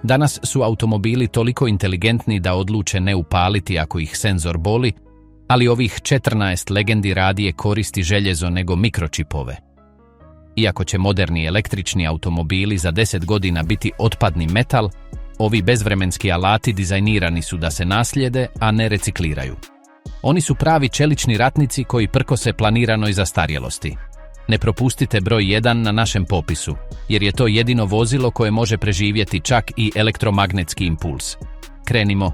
Danas su automobili toliko inteligentni da odluče ne upaliti ako ih senzor boli, ali ovih 14 legendi radije koristi željezo nego mikročipove. Iako će moderni električni automobili za 10 godina biti otpadni metal, ovi bezvremenski alati dizajnirani su da se naslijede, a ne recikliraju. Oni su pravi čelični ratnici koji prkose planiranoj zastarjelosti. Ne propustite broj 1 na našem popisu, jer je to jedino vozilo koje može preživjeti čak i elektromagnetski impuls. Krenimo.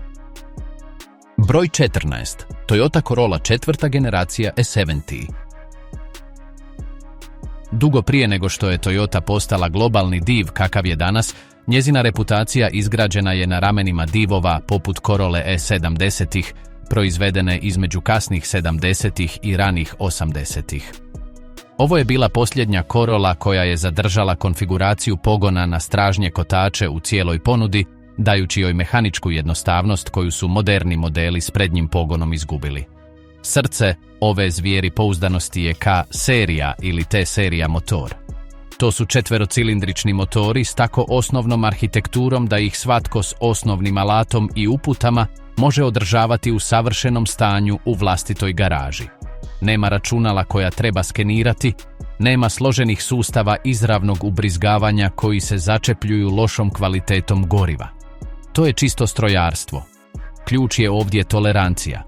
Broj 14. Toyota Corolla 4. generacija S70. Dugo prije nego što je Toyota postala globalni div kakav je danas, njezina reputacija izgrađena je na ramenima divova poput Corolle E70-ih, proizvedene između kasnih 70-ih i ranih 80-ih. Ovo je bila posljednja Corolla koja je zadržala konfiguraciju pogona na stražnje kotače u cijeloj ponudi, dajući joj mehaničku jednostavnost koju su moderni modeli s prednjim pogonom izgubili. Srce ove zvijeri pouzdanosti je K-serija ili T-serija motor. To su četverocilindrični motori s tako osnovnom arhitekturom da ih svatko s osnovnim alatom i uputama može održavati u savršenom stanju u vlastitoj garaži. Nema računala koja treba skenirati, nema složenih sustava izravnog ubrizgavanja koji se začepljuju lošom kvalitetom goriva. To je čisto strojarstvo. Ključ je ovdje tolerancija.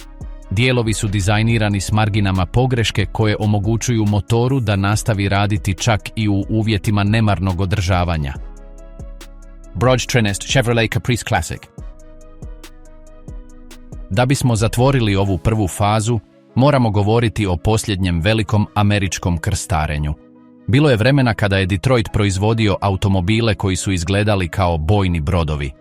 Dijelovi su dizajnirani s marginama pogreške koje omogućuju motoru da nastavi raditi čak i u uvjetima nemarnog održavanja. Broj 13. Chevrolet Caprice Classic. Da bismo zatvorili ovu prvu fazu, moramo govoriti o posljednjem velikom američkom krstarenju. Bilo je vremena kada je Detroit proizvodio automobile koji su izgledali kao bojni brodovi.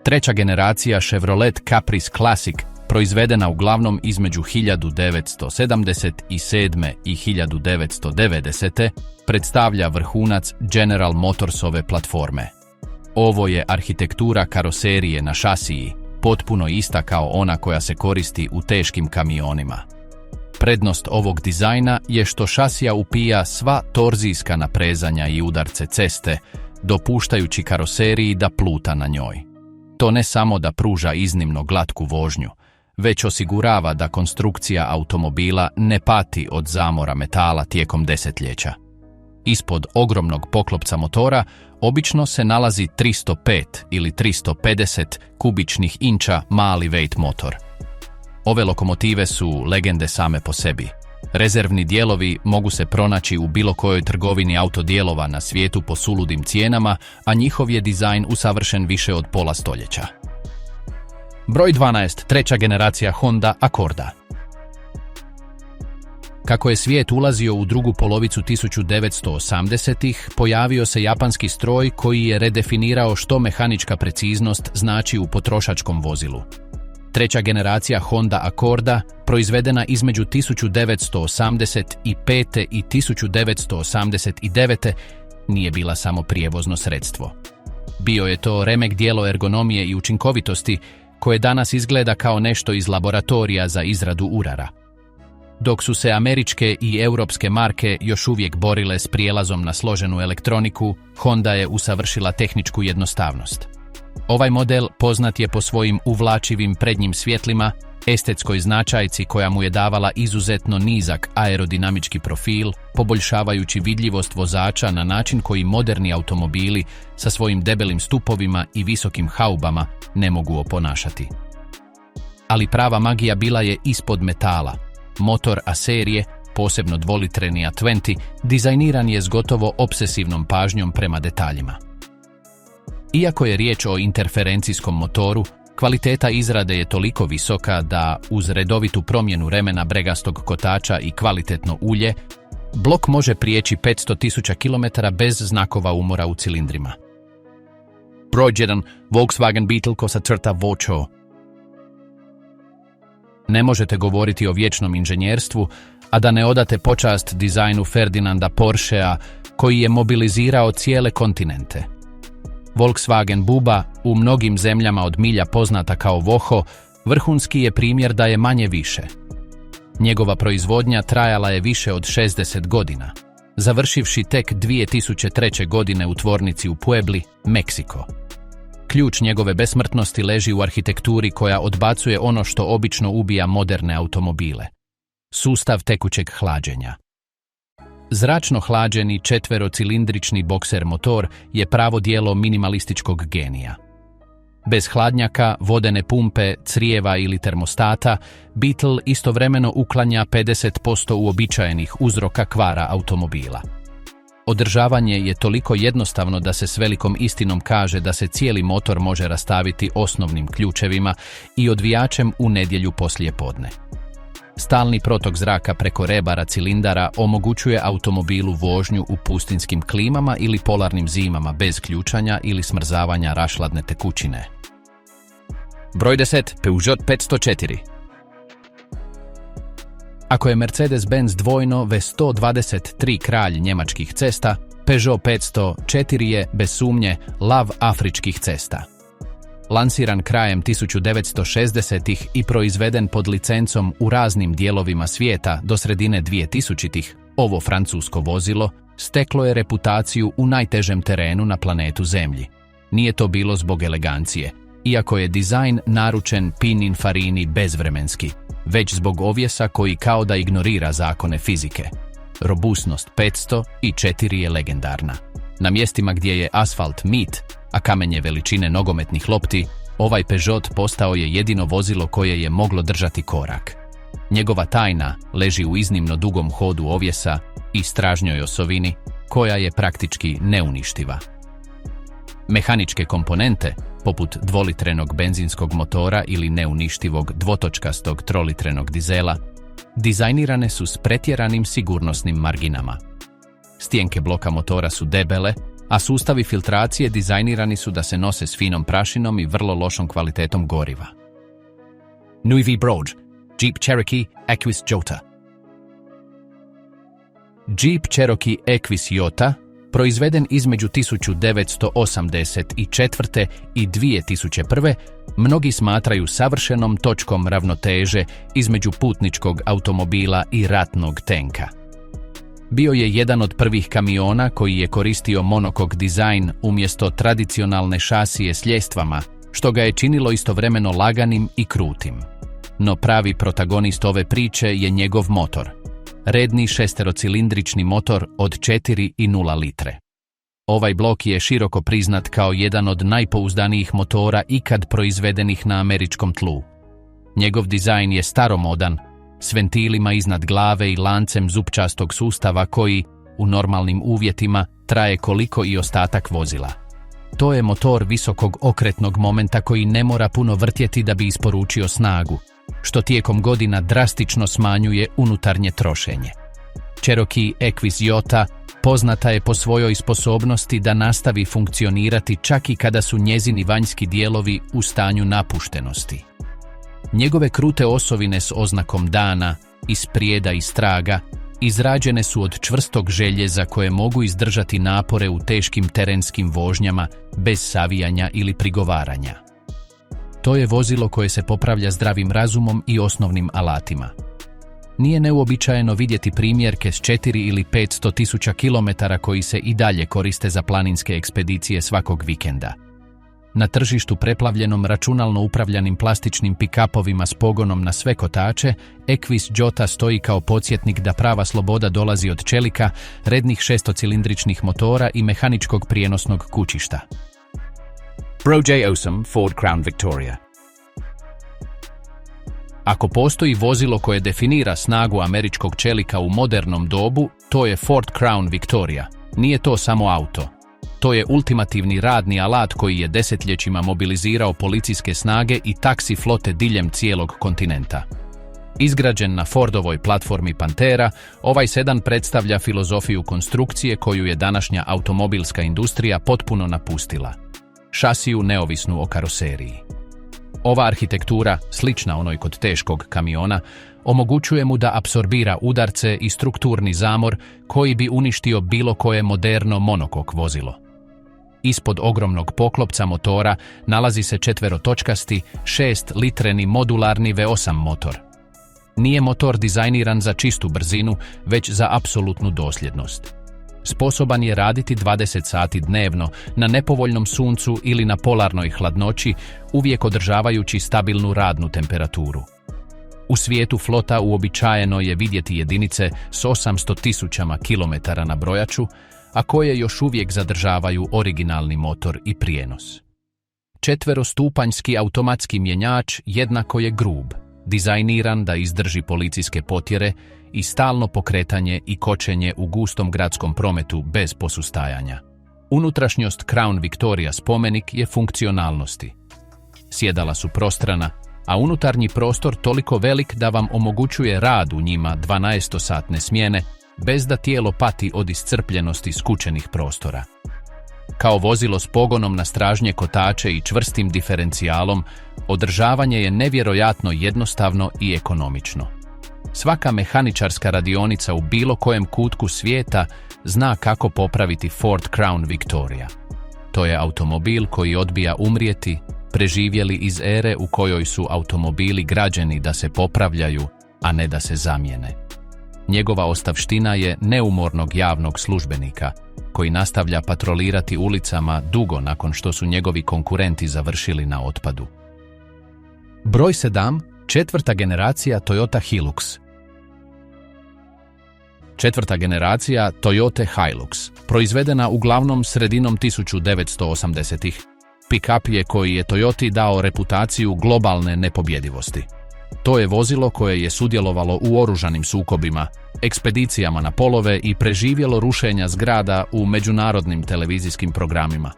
Treća generacija Chevrolet Caprice Classic, proizvedena uglavnom između 1977. i 1990. predstavlja vrhunac General Motorsove platforme. Ovo je arhitektura karoserije na šasiji, potpuno ista kao ona koja se koristi u teškim kamionima. Prednost ovog dizajna je što šasija upija sva torzijska naprezanja i udarce ceste, dopuštajući karoseriji da pluta na njoj. To ne samo da pruža iznimno glatku vožnju, već osigurava da konstrukcija automobila ne pati od zamora metala tijekom desetljeća. Ispod ogromnog poklopca motora obično se nalazi 305 ili 350 kubičnih inča mali weight motor. Ove lokomotive su legende same po sebi. Rezervni dijelovi mogu se pronaći u bilo kojoj trgovini autodijelova na svijetu po suludim cijenama, a njihov je dizajn usavršen više od pola stoljeća. Broj 12. Treća generacija Honda Accorda. Kako je svijet ulazio u drugu polovicu 1980-ih, pojavio se japanski stroj koji je redefinirao što mehanička preciznost znači u potrošačkom vozilu. Treća generacija Honda Accorda, proizvedena između 1985. i 1989. nije bila samo prijevozno sredstvo. Bio je to remek dijelo ergonomije i učinkovitosti koje danas izgleda kao nešto iz laboratorija za izradu urara. Dok su se američke i europske marke još uvijek borile s prijelazom na složenu elektroniku, Honda je usavršila tehničku jednostavnost. Ovaj model poznat je po svojim uvlačivim prednjim svjetlima, estetskoj značajci koja mu je davala izuzetno nizak aerodinamički profil, poboljšavajući vidljivost vozača na način koji moderni automobili sa svojim debelim stupovima i visokim haubama ne mogu oponašati. Ali prava magija bila je ispod metala. Motor A serije, posebno dvolitreni A20, dizajniran je s gotovo obsesivnom pažnjom prema detaljima. Iako je riječ o interferencijskom motoru, kvaliteta izrade je toliko visoka da, uz redovitu promjenu remena bregastog kotača i kvalitetno ulje, blok može prijeći 500.000 km bez znakova umora u cilindrima. Broj 1. Volkswagen Beetle Cosa crta Vocho. Ne možete govoriti o vječnom inženjerstvu, a da ne odate počast dizajnu Ferdinanda Porschea, koji je mobilizirao cijele kontinente. Volkswagen Buba, u mnogim zemljama od milja poznata kao Voho, vrhunski je primjer da je manje više. Njegova proizvodnja trajala je više od 60 godina, završivši tek 2003. godine u tvornici u Puebli, Meksiko. Ključ njegove besmrtnosti leži u arhitekturi koja odbacuje ono što obično ubija moderne automobile. Sustav tekućeg hlađenja. Zračno hlađeni četverocilindrični bokser motor je pravo djelo minimalističkog genija. Bez hladnjaka, vodene pumpe, crijeva ili termostata, Beetle istovremeno uklanja 50% uobičajenih uzroka kvara automobila. Održavanje je toliko jednostavno da se s velikom istinom kaže da se cijeli motor može rastaviti osnovnim ključevima i odvijačem u nedjelju poslije podne. Stalni protok zraka preko rebara cilindara omogućuje automobilu vožnju u pustinskim klimama ili polarnim zimama bez ključanja ili smrzavanja rašladne tekućine. Broj 10. Peugeot 504. Ako je Mercedes-Benz dvojno V123 kralj njemačkih cesta, Peugeot 504 je, bez sumnje, lav afričkih cesta. Lansiran krajem 1960-ih i proizveden pod licencom u raznim dijelovima svijeta do sredine 2000-ih, ovo francusko vozilo steklo je reputaciju u najtežem terenu na planetu Zemlji. Nije to bilo zbog elegancije, iako je dizajn naručen Pininfarini bezvremenski, već zbog ovjesa koji kao da ignorira zakone fizike. Robusnost 504 je legendarna. Na mjestima gdje je asfalt mit, a kamenje veličine nogometnih lopti, ovaj Peugeot postao je jedino vozilo koje je moglo držati korak. Njegova tajna leži u iznimno dugom hodu ovjesa i stražnjoj osovini, koja je praktički neuništiva. Mehaničke komponente, poput dvolitrenog benzinskog motora ili neuništivog dvotočkastog trolitrenog dizela, dizajnirane su s pretjeranim sigurnosnim marginama. Stijenke bloka motora su debele, a sustavi filtracije dizajnirani su da se nose s finom prašinom i vrlo lošom kvalitetom goriva. Novi broj, Jeep Cherokee Equus Jota. Jeep Cherokee Equus Jota, proizveden između 1984. i 2001. mnogi smatraju savršenom točkom ravnoteže između putničkog automobila i ratnog tenka. Bio je jedan od prvih kamiona koji je koristio monokok dizajn umjesto tradicionalne šasije s ljestvama, što ga je činilo istovremeno laganim i krutim. No pravi protagonist ove priče je njegov motor. Redni šesterocilindrični motor od 4,0 litre. Ovaj blok je široko priznat kao jedan od najpouzdanijih motora ikad proizvedenih na američkom tlu. Njegov dizajn je staromodan, s ventilima iznad glave i lancem zupčastog sustava koji, u normalnim uvjetima, traje koliko i ostatak vozila. To je motor visokog okretnog momenta koji ne mora puno vrtjeti da bi isporučio snagu, što tijekom godina drastično smanjuje unutarnje trošenje. Cherokee Equus Jota poznata je po svojoj sposobnosti da nastavi funkcionirati čak i kada su njezini vanjski dijelovi u stanju napuštenosti. Njegove krute osovine s oznakom dana, iz prijeda i straga, izrađene su od čvrstog željeza koje mogu izdržati napore u teškim terenskim vožnjama bez savijanja ili prigovaranja. To je vozilo koje se popravlja zdravim razumom i osnovnim alatima. Nije neuobičajeno vidjeti primjerke s 4 ili 500 tisuća kilometara koji se i dalje koriste za planinske ekspedicije svakog vikenda. Na tržištu preplavljenom računalno upravljanim plastičnim pikapovima s pogonom na sve kotače, Equus Jota stoji kao podsjetnik da prava sloboda dolazi od čelika, rednih šestocilindričnih motora i mehaničkog prijenosnog kućišta. Broj 8 Ford Crown Victoria. Ako postoji vozilo koje definira snagu američkog čelika u modernom dobu, to je Ford Crown Victoria. Nije to samo auto. To je ultimativni radni alat koji je desetljećima mobilizirao policijske snage i taksi flote diljem cijelog kontinenta. Izgrađen na Fordovoj platformi Pantera, ovaj sedan predstavlja filozofiju konstrukcije koju je današnja automobilska industrija potpuno napustila. Šasiju neovisnu o karoseriji. Ova arhitektura, slična onoj kod teškog kamiona, omogućuje mu da apsorbira udarce i strukturni zamor koji bi uništio bilo koje moderno monokok vozilo. Ispod ogromnog poklopca motora nalazi se četverotočkasti 6-litreni modularni V8 motor. Nije motor dizajniran za čistu brzinu, već za apsolutnu dosljednost. Sposoban je raditi 20 sati dnevno na nepovoljnom suncu ili na polarnoj hladnoći, uvijek održavajući stabilnu radnu temperaturu. U svijetu flota uobičajeno je vidjeti jedinice s 800.000 km na brojaču, a koje još uvijek zadržavaju originalni motor i prijenos. Četverostupanjski automatski mjenjač jednako je grub, dizajniran da izdrži policijske potjere i stalno pokretanje i kočenje u gustom gradskom prometu bez posustajanja. Unutrašnjost Crown Victoria spomenik je funkcionalnosti. Sjedala su prostrana, a unutarnji prostor toliko velik da vam omogućuje rad u njima 12-satne smjene, bez da tijelo pati od iscrpljenosti skučenih prostora. Kao vozilo s pogonom na stražnje kotače i čvrstim diferencijalom, održavanje je nevjerojatno jednostavno i ekonomično. Svaka mehaničarska radionica u bilo kojem kutku svijeta zna kako popraviti Ford Crown Victoria. To je automobil koji odbija umrijeti, preživjeli iz ere u kojoj su automobili građeni da se popravljaju, a ne da se zamijene. Njegova ostavština je neumornog javnog službenika, koji nastavlja patrolirati ulicama dugo nakon što su njegovi konkurenti završili na otpadu. Broj 7. Četvrta generacija Toyota Hilux. Četvrta generacija Toyota Hilux, proizvedena uglavnom sredinom 1980-ih, pick-up je koji je Toyoti dao reputaciju globalne nepobjedivosti. To je vozilo koje je sudjelovalo u oružanim sukobima, ekspedicijama na polove i preživjelo rušenja zgrada u međunarodnim televizijskim programima.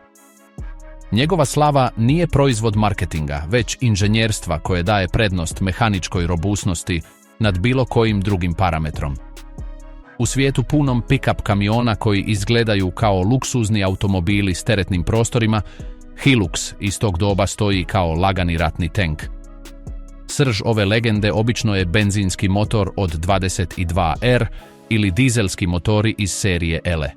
Njegova slava nije proizvod marketinga, već inženjerstva koje daje prednost mehaničkoj robusnosti nad bilo kojim drugim parametrom. U svijetu punom pick-up kamiona koji izgledaju kao luksuzni automobili s teretnim prostorima, Hilux iz tog doba stoji kao lagani ratni tank. Srž ove legende obično je benzinski motor od 22R ili dizelski motori iz serije Ele.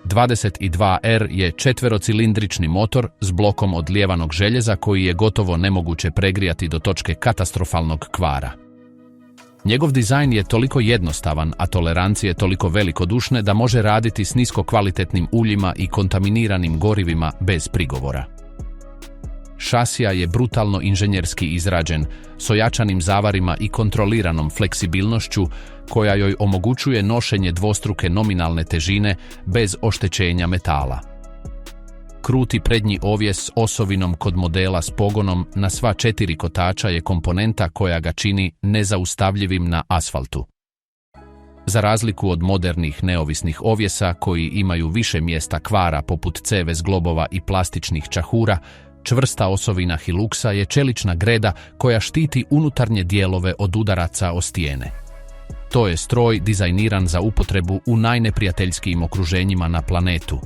22R je četverocilindrični motor s blokom od lijevanog željeza koji je gotovo nemoguće pregrijati do točke katastrofalnog kvara. Njegov dizajn je toliko jednostavan, a tolerancije toliko velikodušne da može raditi s niskokvalitetnim uljima i kontaminiranim gorivima bez prigovora. Šasija je brutalno inženjerski izrađen, s ojačanim zavarima i kontroliranom fleksibilnošću koja joj omogućuje nošenje dvostruke nominalne težine bez oštećenja metala. Kruti prednji ovjes s osovinom kod modela s pogonom na sva 4 kotača je komponenta koja ga čini nezaustavljivim na asfaltu. Za razliku od modernih neovisnih ovjesa koji imaju više mjesta kvara poput ceve zglobova i plastičnih čahura, čvrsta osovina Hiluxa je čelična greda koja štiti unutarnje dijelove od udaraca o stijene. To je stroj dizajniran za upotrebu u najneprijateljskijim okruženjima na planetu,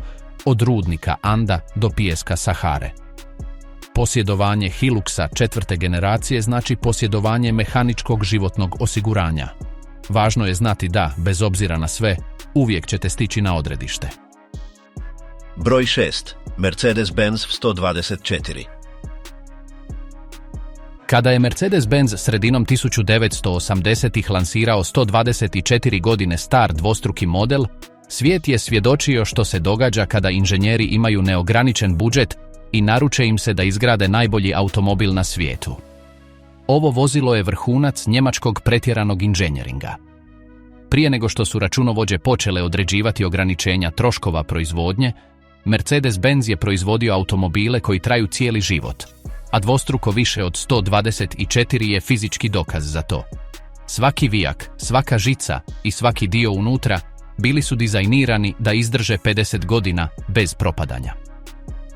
od rudnika Anda do pijeska Sahare. Posjedovanje Hiluxa četvrte generacije znači posjedovanje mehaničkog životnog osiguranja. Važno je znati da, bez obzira na sve, uvijek ćete stići na odredište. Broj 6. Mercedes-Benz 124. Kada je Mercedes-Benz sredinom 1980-ih lansirao 124 godine star dvostruki model, svijet je svjedočio što se događa kada inženjeri imaju neograničen budžet i naruče im se da izgrade najbolji automobil na svijetu. Ovo vozilo je vrhunac njemačkog pretjeranog inženjeringa. Prije nego što su računovođe počele određivati ograničenja troškova proizvodnje, Mercedes-Benz je proizvodio automobile koji traju cijeli život, a dvostruko više od 124 je fizički dokaz za to. Svaki vijak, svaka žica i svaki dio unutra bili su dizajnirani da izdrže 50 godina bez propadanja.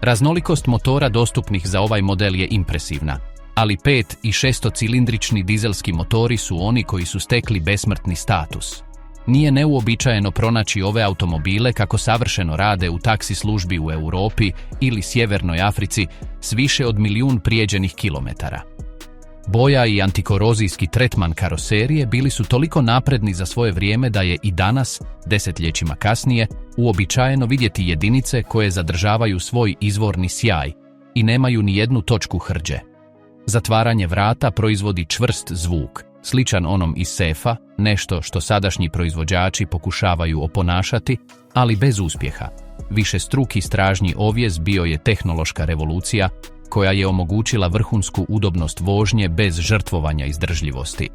Raznolikost motora dostupnih za ovaj model je impresivna, ali 5- i 6-cilindrični dizelski motori su oni koji su stekli besmrtni status. Nije neuobičajeno pronaći ove automobile kako savršeno rade u taksi službi u Europi ili Sjevernoj Africi s više od 1.000.000 prijeđenih kilometara. Boja i antikorozijski tretman karoserije bili su toliko napredni za svoje vrijeme da je i danas, desetljećima kasnije, uobičajeno vidjeti jedinice koje zadržavaju svoj izvorni sjaj i nemaju ni jednu točku hrđe. Zatvaranje vrata proizvodi čvrst zvuk, Sličan onom iz sefa, nešto što sadašnji proizvođači pokušavaju oponašati, ali bez uspjeha. Višestruki stražnji ovjes bio je tehnološka revolucija koja je omogućila vrhunsku udobnost vožnje bez žrtvovanja izdržljivosti.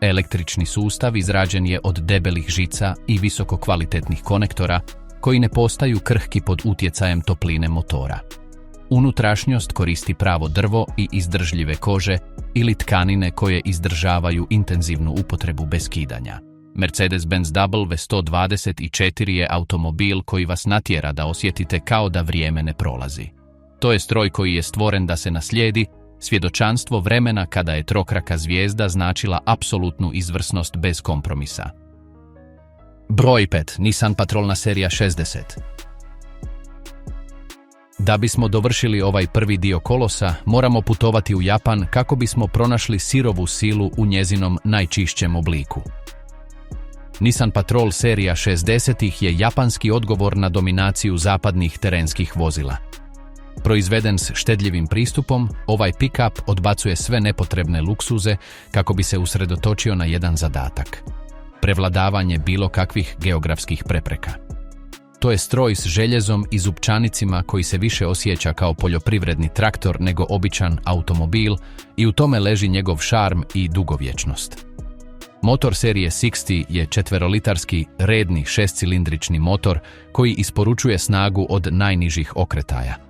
Električni sustav izrađen je od debelih žica i visokokvalitetnih konektora koji ne postaju krhki pod utjecajem topline motora. Unutrašnjost koristi pravo drvo i izdržljive kože ili tkanine koje izdržavaju intenzivnu upotrebu bez kidanja. Mercedes-Benz W124 je automobil koji vas natjera da osjetite kao da vrijeme ne prolazi. To je stroj koji je stvoren da se naslijedi, svjedočanstvo vremena kada je trokraka zvijezda značila apsolutnu izvrsnost bez kompromisa. Broj 5. Nissan Patrolna serija 60. Da bismo dovršili ovaj prvi dio kolosa, moramo putovati u Japan kako bismo pronašli sirovu silu u njezinom najčišćem obliku. Nissan Patrol serija 60-ih je japanski odgovor na dominaciju zapadnih terenskih vozila. Proizveden s štedljivim pristupom, ovaj pick-up odbacuje sve nepotrebne luksuze kako bi se usredotočio na jedan zadatak – prevladavanje bilo kakvih geografskih prepreka. To je stroj s željezom i zupčanicima koji se više osjeća kao poljoprivredni traktor nego običan automobil i u tome leži njegov šarm i dugovječnost. Motor serije 60 je četverolitarski redni 6-cilindrični motor koji isporučuje snagu od najnižih okretaja.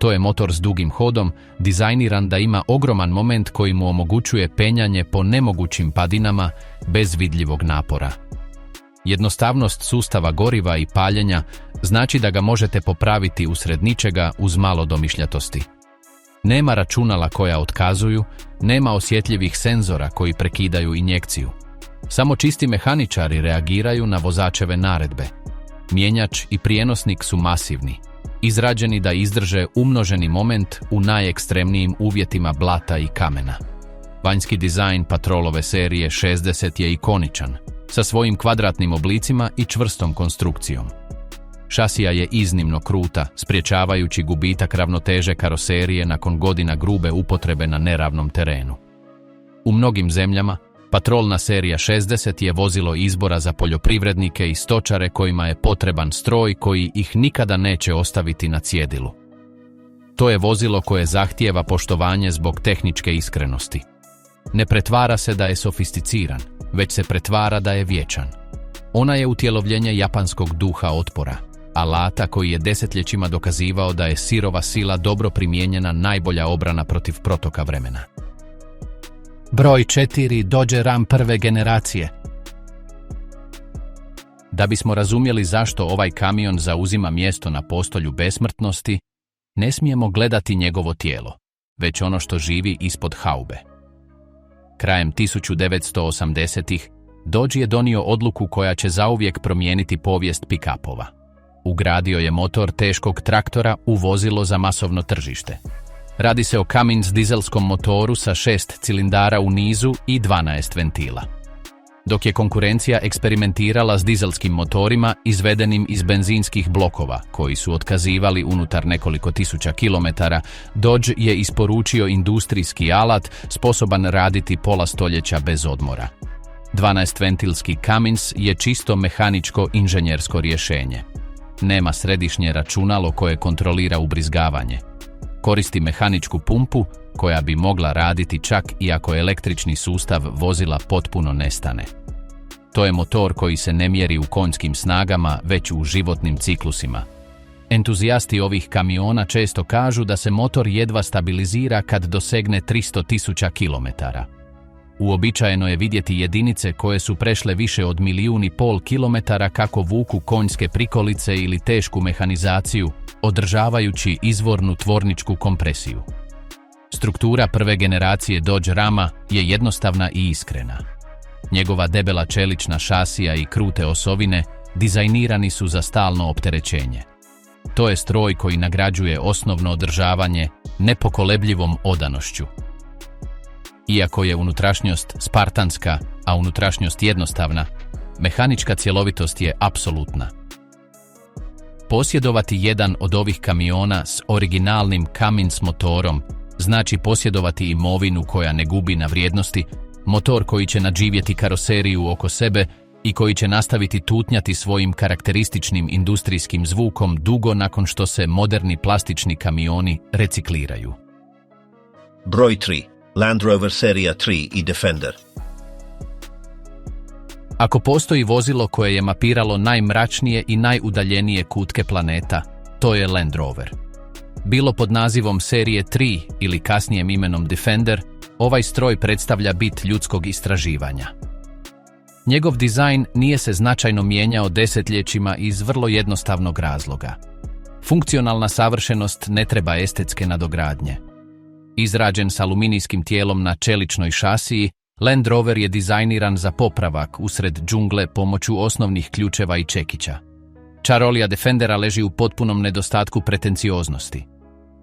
To je motor s dugim hodom, dizajniran da ima ogroman moment koji mu omogućuje penjanje po nemogućim padinama bez vidljivog napora. Jednostavnost sustava goriva i paljenja znači da ga možete popraviti usred ničega uz malo domišljatosti. Nema računala koja otkazuju, nema osjetljivih senzora koji prekidaju injekciju. Samo čisti mehaničari reagiraju na vozačeve naredbe. Mjenjač i prijenosnik su masivni, izrađeni da izdrže umnoženi moment u najekstremnijim uvjetima blata i kamena. Vanjski dizajn Patrolove serije 60 je ikoničan, sa svojim kvadratnim oblicima i čvrstom konstrukcijom. Šasija je iznimno kruta, sprječavajući gubitak ravnoteže karoserije nakon godina grube upotrebe na neravnom terenu. U mnogim zemljama, Patrolna serija 60 je vozilo izbora za poljoprivrednike i stočare kojima je potreban stroj koji ih nikada neće ostaviti na cjedilu. To je vozilo koje zahtijeva poštovanje zbog tehničke iskrenosti. Ne pretvara se da je sofisticiran, već se pretvara da je vječan. Ona je utjelovljenje japanskog duha otpora, alata koji je desetljećima dokazivao da je sirova sila dobro primijenjena najbolja obrana protiv protoka vremena. Broj 4. Dodge Ram prve generacije. Da bismo razumjeli zašto ovaj kamion zauzima mjesto na postolju besmrtnosti, ne smijemo gledati njegovo tijelo, već ono što živi ispod haube. Krajem 1980-ih Dodge je donio odluku koja će zauvijek promijeniti povijest pick-upova. Ugradio je motor teškog traktora u vozilo za masovno tržište. Radi se o Cummins dizelskom motoru sa 6 cilindara u nizu i 12 ventila. Dok je konkurencija eksperimentirala s dizelskim motorima izvedenim iz benzinskih blokova, koji su otkazivali unutar nekoliko tisuća kilometara, Dodge je isporučio industrijski alat sposoban raditi pola stoljeća bez odmora. 12-ventilski Cummins je čisto mehaničko inženjersko rješenje. Nema središnje računalo koje kontrolira ubrizgavanje. Koristi mehaničku pumpu koja bi mogla raditi čak i ako električni sustav vozila potpuno nestane. To je motor koji se ne mjeri u konjskim snagama, već u životnim ciklusima. Entuzijasti ovih kamiona često kažu da se motor jedva stabilizira kad dosegne 300.000 kilometara. Uobičajeno je vidjeti jedinice koje su prešle više od 1,5 milijuna kilometara kako vuku konjske prikolice ili tešku mehanizaciju, održavajući izvornu tvorničku kompresiju. Struktura prve generacije Dodge Rama je jednostavna i iskrena. Njegova debela čelična šasija i krute osovine dizajnirani su za stalno opterećenje. To je stroj koji nagrađuje osnovno održavanje nepokolebljivom odanošću. Iako je unutrašnjost spartanska, a unutrašnjost jednostavna, mehanička cjelovitost je apsolutna. Posjedovati jedan od ovih kamiona s originalnim Cummins motorom znači posjedovati imovinu koja ne gubi na vrijednosti, motor koji će nadživjeti karoseriju oko sebe i koji će nastaviti tutnjati svojim karakterističnim industrijskim zvukom dugo nakon što se moderni plastični kamioni recikliraju. Broj 3. Land Rover serija 3 i Defender. Ako postoji vozilo koje je mapiralo najmračnije i najudaljenije kutke planeta, to je Land Rover. Bilo pod nazivom serije 3 ili kasnijem imenom Defender, ovaj stroj predstavlja bit ljudskog istraživanja. Njegov dizajn nije se značajno mijenjao desetljećima iz vrlo jednostavnog razloga. Funkcionalna savršenost ne treba estetske nadogradnje. Izrađen s aluminijskim tijelom na čeličnoj šasiji, Land Rover je dizajniran za popravak usred džungle pomoću osnovnih ključeva i čekića. Čarolija Defendera leži u potpunom nedostatku pretencioznosti.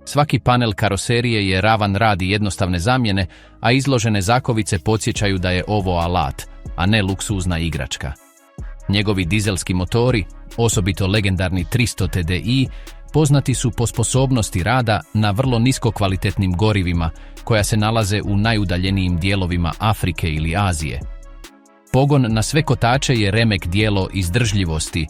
Svaki panel karoserije je ravan rad i jednostavne zamjene, a izložene zakovice podsjećaju da je ovo alat, a ne luksuzna igračka. Njegovi dizelski motori, osobito legendarni 300 TDI, poznati su po sposobnosti rada na vrlo niskokvalitetnim gorivima koja se nalaze u najudaljenijim dijelovima Afrike ili Azije. Pogon na sve kotače je remek dijelo izdržljivosti,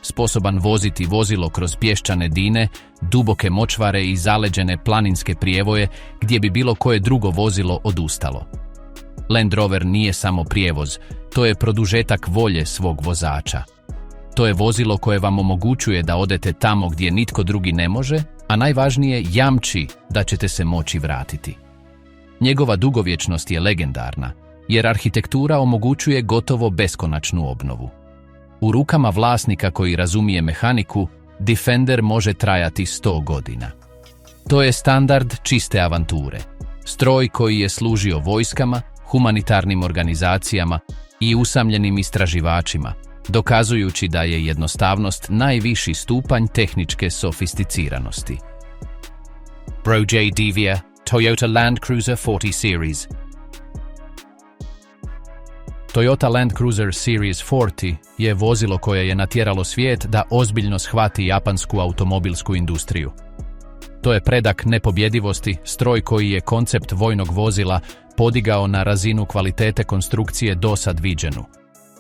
sposoban voziti vozilo kroz pješčane dine, duboke močvare i zaleđene planinske prijevoje gdje bi bilo koje drugo vozilo odustalo. Land Rover nije samo prijevoz, to je produžetak volje svog vozača. To je vozilo koje vam omogućuje da odete tamo gdje nitko drugi ne može, a najvažnije jamči da ćete se moći vratiti. Njegova dugovječnost je legendarna, jer arhitektura omogućuje gotovo beskonačnu obnovu. U rukama vlasnika koji razumije mehaniku, Defender može trajati 100 godina. To je standard čiste avanture. Stroj koji je služio vojskama, humanitarnim organizacijama i usamljenim istraživačima, dokazujući da je jednostavnost najviši stupanj tehničke sofisticiranosti. Broj J. Devia, Toyota Land Cruiser 40 Series. Toyota Land Cruiser Series 40 je vozilo koje je natjeralo svijet da ozbiljno shvati japansku automobilsku industriju. To je predak nepobjedivosti, stroj koji je koncept vojnog vozila podigao na razinu kvalitete konstrukcije dosad viđenu.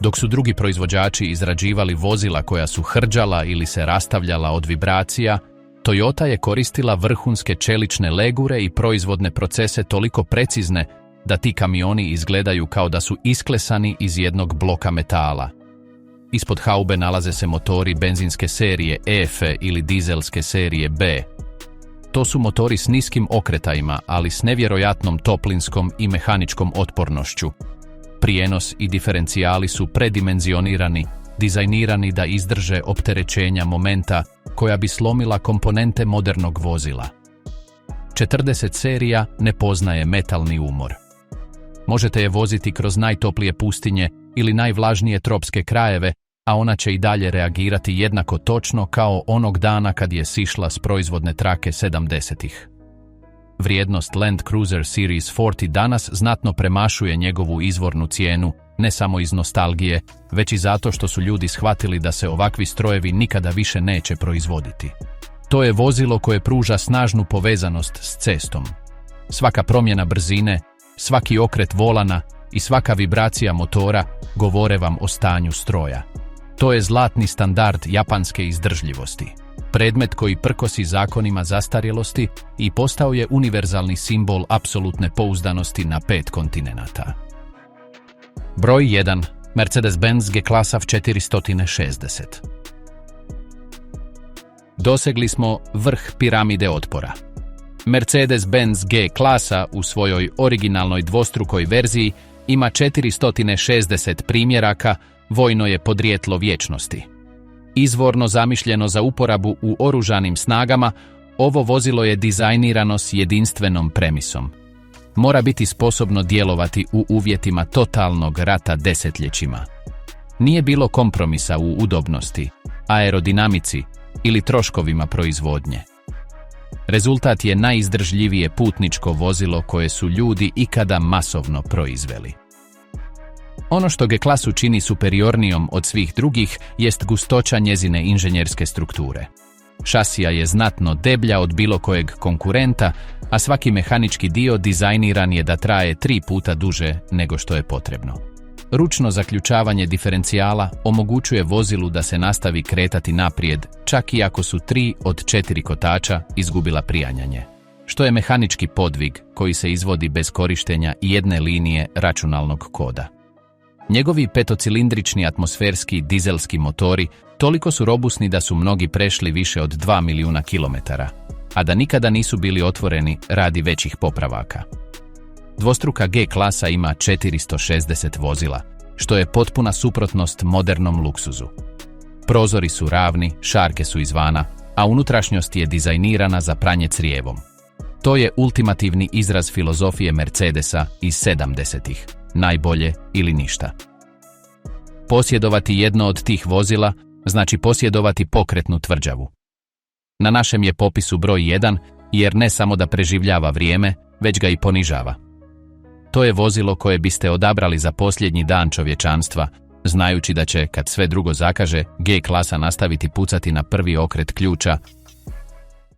Dok su drugi proizvođači izrađivali vozila koja su hrđala ili se rastavljala od vibracija, Toyota je koristila vrhunske čelične legure i proizvodne procese toliko precizne da ti kamioni izgledaju kao da su isklesani iz jednog bloka metala. Ispod haube nalaze se motori benzinske serije EF ili dizelske serije B. To su motori s niskim okretajima, ali s nevjerojatnom toplinskom i mehaničkom otpornošću. Prijenos i diferencijali su predimenzionirani, dizajnirani da izdrže opterećenja momenta koja bi slomila komponente modernog vozila. 40 serija ne poznaje metalni umor. Možete je voziti kroz najtoplije pustinje ili najvlažnije tropske krajeve, a ona će i dalje reagirati jednako točno kao onog dana kad je sišla s proizvodne trake 70-ih. Vrijednost Land Cruiser Series 40 danas znatno premašuje njegovu izvornu cijenu, ne samo iz nostalgije, već i zato što su ljudi shvatili da se ovakvi strojevi nikada više neće proizvoditi. To je vozilo koje pruža snažnu povezanost s cestom. Svaka promjena brzine, svaki okret volana i svaka vibracija motora govore vam o stanju stroja. To je zlatni standard japanske izdržljivosti. Predmet koji prkosi zakonima zastarjelosti i postao je univerzalni simbol apsolutne pouzdanosti na 5 kontinenata. Broj 1. Mercedes-Benz G-klasa 460. Dosegli smo vrh piramide otpora. Mercedes-Benz G-klasa u svojoj originalnoj dvostrukoj verziji ima 460 primjeraka, vojno je podrijetlo vječnosti. Izvorno zamišljeno za uporabu u oružanim snagama, ovo vozilo je dizajnirano s jedinstvenom premisom. Mora biti sposobno djelovati u uvjetima totalnog rata desetljećima. Nije bilo kompromisa u udobnosti, aerodinamici ili troškovima proizvodnje. Rezultat je najizdržljivije putničko vozilo koje su ljudi ikada masovno proizveli. Ono što G-klasu čini superiornijom od svih drugih jest gustoća njezine inženjerske strukture. Šasija je znatno deblja od bilo kojeg konkurenta, a svaki mehanički dio dizajniran je da traje 3 puta duže nego što je potrebno. Ručno zaključavanje diferencijala omogućuje vozilu da se nastavi kretati naprijed, čak i ako su 3 od 4 kotača izgubila prijanjanje, što je mehanički podvig koji se izvodi bez korištenja jedne linije računalnog koda. Njegovi petocilindrični atmosferski dizelski motori toliko su robusni da su mnogi prešli više od 2 milijuna kilometara, a da nikada nisu bili otvoreni radi većih popravaka. Dvostruka G klasa ima 460 vozila, što je potpuna suprotnost modernom luksuzu. Prozori su ravni, šarke su izvana, a unutrašnjost je dizajnirana za pranje crijevom. To je ultimativni izraz filozofije Mercedesa iz 70-ih, najbolje ili ništa. Posjedovati jedno od tih vozila znači posjedovati pokretnu tvrđavu. Na našem je popisu broj 1, jer ne samo da preživljava vrijeme, već ga i ponižava. To je vozilo koje biste odabrali za posljednji dan čovječanstva, znajući da će, kad sve drugo zakaže, G klasa nastaviti pucati na prvi okret ključa